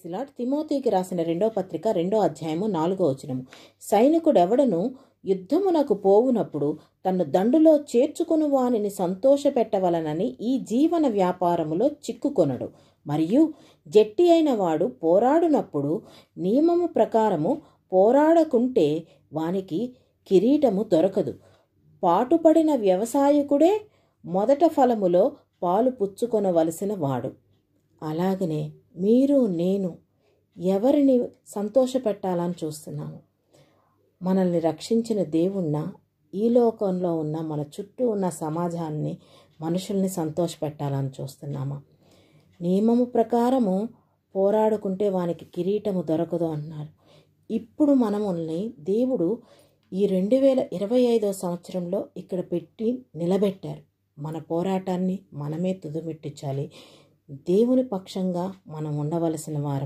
The lord. తిమోతికి రాసిన 2వ పత్రిక 2వ అధ్యాయము 4వ వచనము. సైనికుడెవడను యుద్ధమునకు పోవునప్పుడు తన్ను దండులో చేర్చుకుని వానిని సంతోషపెట్టవలనని ఈ జీవన వ్యాపారములో చిక్కుకొనడు. మరియు జట్టి అయిన వాడు పోరాడునప్పుడు నియమము ప్రకారము పోరాడకుంటే వానికి కిరీటము దొరకదు. పాటుపడిన వ్యవసాయకుడే మొదట ఫలములో పాలు పుచ్చుకొనవలసిన వాడు. అలాగనే మీరు నేను ఎవరిని సంతోషపెట్టాలని చూస్తున్నాము? మనల్ని రక్షించిన దేవుణ్ణ, ఈ లోకంలో ఉన్న మన చుట్టూ ఉన్న సమాజాన్ని, మనుషుల్ని సంతోషపెట్టాలని చూస్తున్నామా? నియమము ప్రకారము పోరాడుకుంటే వానికి కిరీటము దొరకదు అన్నారు. ఇప్పుడు మనల్ని దేవుడు ఈ 2025వ సంవత్సరంలో ఇక్కడ పెట్టి నిలబెట్టారు. మన పోరాటాన్ని మనమే తుదముట్టించాలి. దేవుని పక్షంగా మనం ఉండవలసిన వారు.